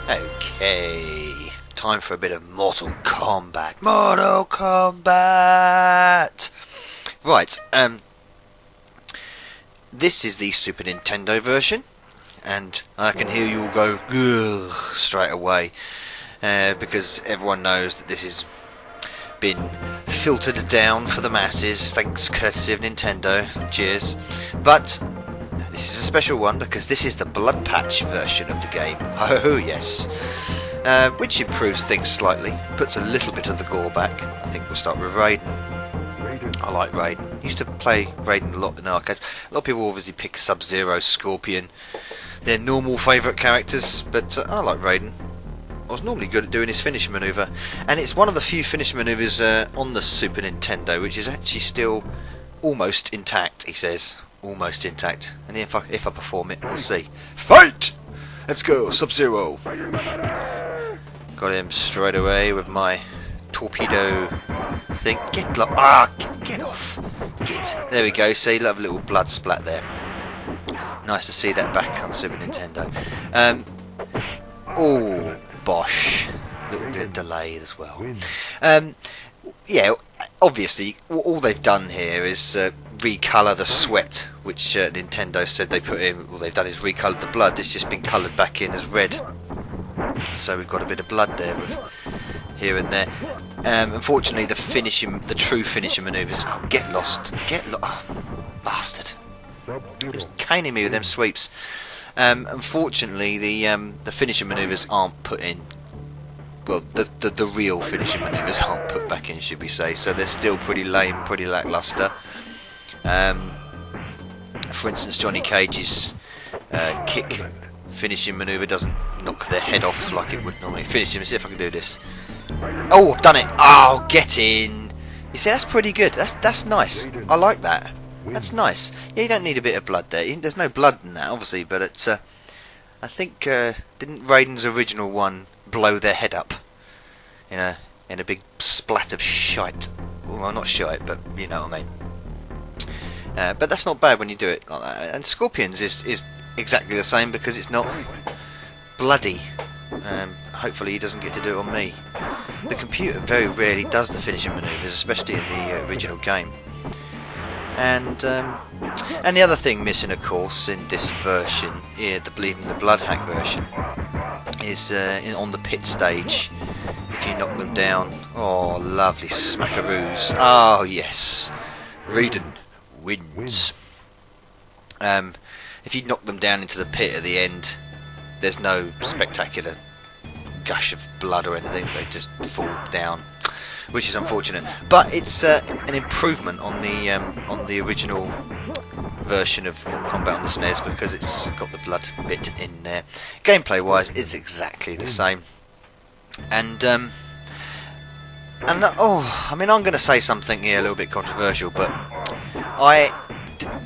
Okay, time for a bit of Mortal Kombat. Mortal Kombat! Right, this is the Super Nintendo version, and I can hear you all go ugh straight away, because everyone knows that this has been filtered down for the masses, thanks courtesy of Nintendo. Cheers. But this is a special one because this is the blood patch version of the game. Oh yes. Which improves things slightly, puts a little bit of the gore back. I think we'll start with Raiden. I like Raiden. Used to play Raiden a lot in arcades. A lot of people obviously pick Sub-Zero, Scorpion. They're normal favourite characters, but I like Raiden. I was normally good at doing his finishing manoeuvre, and it's one of the few finishing manoeuvres on the Super Nintendo which is actually still almost intact, he says. Almost intact. And if I perform it, we'll see. Fight! Let's go, Sub-Zero! Got him straight away with my torpedo thing. Get off! Get. There we go, see, love a little blood splat there. Nice to see that back on Super Nintendo. Oh, bosh. A little bit of delay as well. Yeah, obviously, all they've done here is recolour the sweat, which Nintendo said they put in. All they've done is recoloured the blood. It's just been coloured back in as red. So we've got a bit of blood there with here and there. Unfortunately, the true finishing manoeuvres. Oh, get lost! Oh, bastard! He was caning me with them sweeps. Unfortunately, the finishing manoeuvres aren't put in. Well, the real finishing manoeuvres aren't put back in, should we say? So they're still pretty lame, pretty lackluster. For instance, Johnny Cage's kick finishing manoeuvre doesn't knock their head off like it would normally. Finish him. See if I can do this. Oh, I've done it! Oh, get in! You see, that's pretty good. That's nice. I like that. That's nice. Yeah, you don't need a bit of blood there. There's no blood in that, obviously, but it's. I think didn't Raiden's original one blow their head up in a big splat of shite? Well, not shite, but you know what I mean. But that's not bad when you do it like that. And Scorpion's is exactly the same because it's not bloody. Hopefully he doesn't get to do it on me. The computer very rarely does the finishing manoeuvres, especially in the original game. And the other thing missing, of course, in this version, the Bleeding the Blood hack version, is on the pit stage. If you knock them down, oh, lovely smackaroos. Oh yes, Raiden wins. If you knock them down into the pit at the end, there's no spectacular gush of blood or anything. They just fall down, which is unfortunate. But it's an improvement on the original version of Mortal Kombat on the SNES because it's got the blood bit in there. Gameplay wise, it's exactly the same. And I mean, I'm going to say something here a little bit controversial, but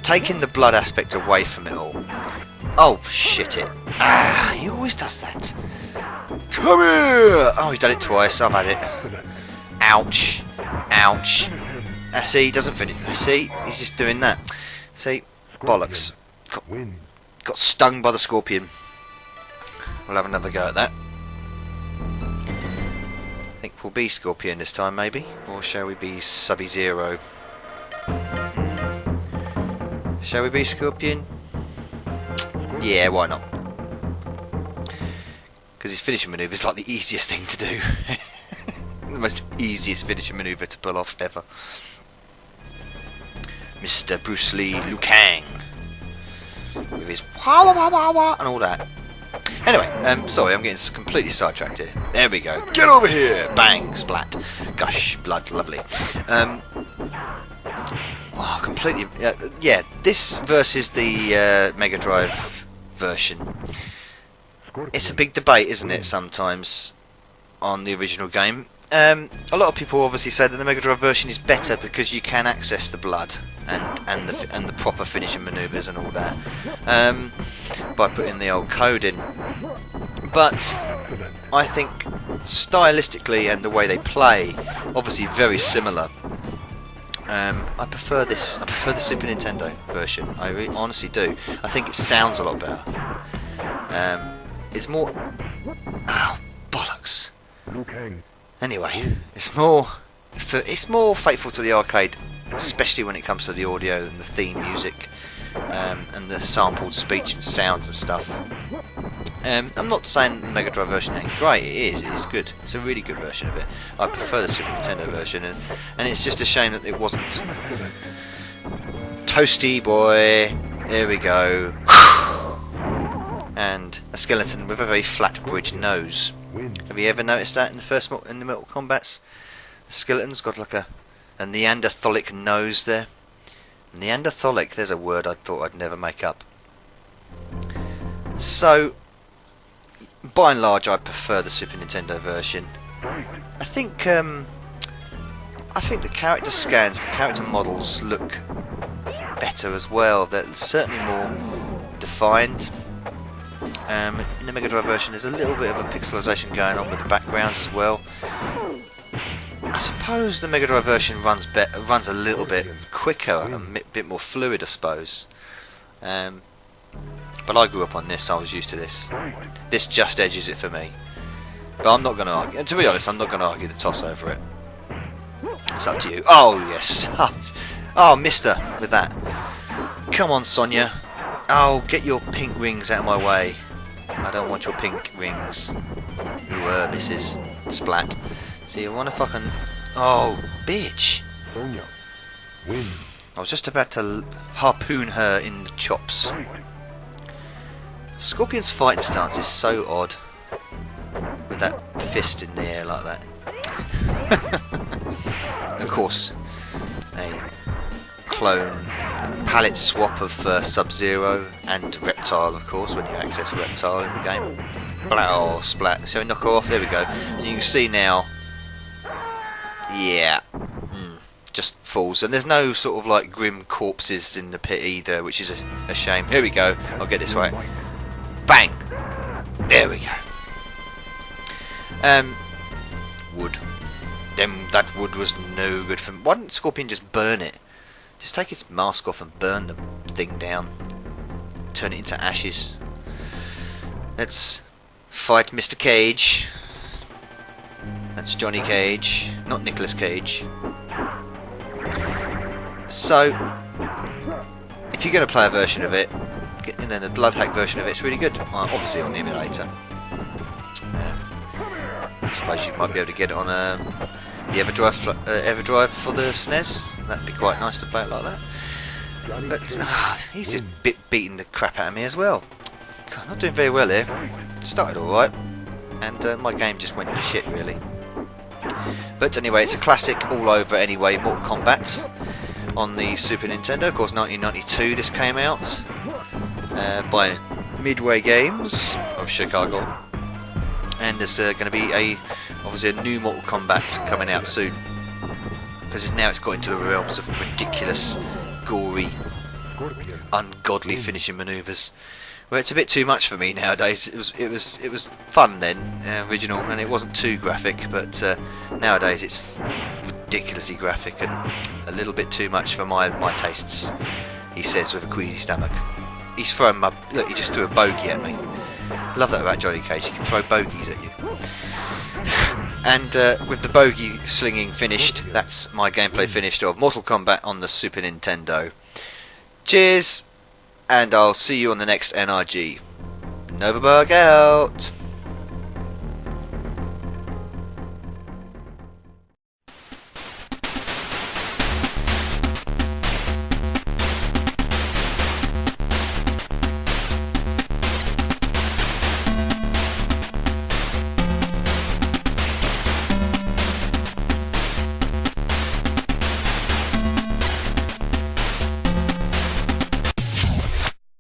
taking the blood aspect away from it all. Oh shit it! Ah, he always does that. Come here! Oh, he's done it twice. I've had it. Ouch! Ouch! See, he doesn't finish. See, he's just doing that. See, bollocks. Got stung by the scorpion. We'll have another go at that. I think we'll be Scorpion this time, maybe, or shall we be Sub-Zero? Shall we be Scorpion? Yeah, why not? Because his finishing manoeuvre is like the easiest thing to do. The most easiest finishing manoeuvre to pull off ever. Mr. Bruce Lee Liu Kang. With his wah wah wah wah wah and all that. Anyway, sorry, I'm getting completely sidetracked here. There we go. Get over here! Bang! Splat. Gush. Blood. Lovely. Wow, completely... yeah, this versus the Mega Drive version. It's a big debate, isn't it, sometimes, on the original game. A lot of people obviously say that the Mega Drive version is better because you can access the blood and the proper finishing manoeuvres and all that by putting the old code in. But I think stylistically and the way they play, obviously very similar. I prefer this. I prefer the Super Nintendo version. I honestly do. I think it sounds a lot better. It's more... Oh, bollocks. Anyway, it's more faithful to the arcade, especially when it comes to the audio and the theme music, and the sampled speech and sounds and stuff. I'm not saying the Mega Drive version ain't great. It is good. It's a really good version of it. I prefer the Super Nintendo version, and it's just a shame that it wasn't toasty boy. There we go. And a skeleton with a very flat bridge nose. Have you ever noticed that in the Mortal Kombats? The skeleton's got like a Neanderthalic nose there. Neanderthalic, there's a word I thought I'd never make up. So, by and large, I prefer the Super Nintendo version. I think the character scans, the character models look better as well. They're certainly more defined. In the Mega Drive version, there's a little bit of a pixelization going on with the backgrounds as well. I suppose the Mega Drive version runs a little bit quicker, a bit more fluid, I suppose. But I grew up on this, so I was used to this. This just edges it for me. But I'm not going to argue. And to be honest, I'm not going to argue the toss over it. It's up to you. Oh, yes. Oh, mister, with that. Come on, Sonia. Oh, get your pink rings out of my way. I don't want your pink rings. You Mrs. Splat. See, you want to fucking... Oh, bitch. Sonia, win. I was just about to harpoon her in the chops. Scorpion's fighting stance is so odd. With that fist in the air like that. Of course, a clone palette swap of Sub-Zero and Reptile, of course, when you access Reptile in the game. Blow, splat. Shall we knock her off? There we go. And you can see now, yeah, just falls. And there's no sort of like grim corpses in the pit either, which is a shame. Here we go. I'll get this right. Bang! There we go. Wood. Then that wood was no good for... Why didn't Scorpion just burn it? Just take its mask off and burn the thing down. Turn it into ashes. Let's fight Mr. Cage. That's Johnny Cage, not Nicolas Cage. So, if you're going to play a version of it, and then the Bloodhack version of it's really good. Obviously on the emulator. I suppose you might be able to get it on the EverDrive for the SNES. That'd be quite nice to play it like that. But he's just beating the crap out of me as well. God, not doing very well here. Started alright, and my game just went to shit really. But anyway, it's a classic all over anyway. Mortal Kombat on the Super Nintendo. Of course, 1992 this came out by Midway Games of Chicago. And there's going to be obviously a new Mortal Kombat coming out soon, because now it's got into the realms of ridiculous, gory, ungodly finishing manoeuvres. Well, it's a bit too much for me nowadays. It was fun then, original, and it wasn't too graphic. But nowadays it's ridiculously graphic and a little bit too much for my tastes. He says with a queasy stomach. He's throwing look. He just threw a bogey at me. Love that about Johnny Cage. He can throw bogeys at you. And with the bogey slinging finished, that's my gameplay finished of Mortal Kombat on the Super Nintendo. Cheers, and I'll see you on the next NRG. Novaburg out.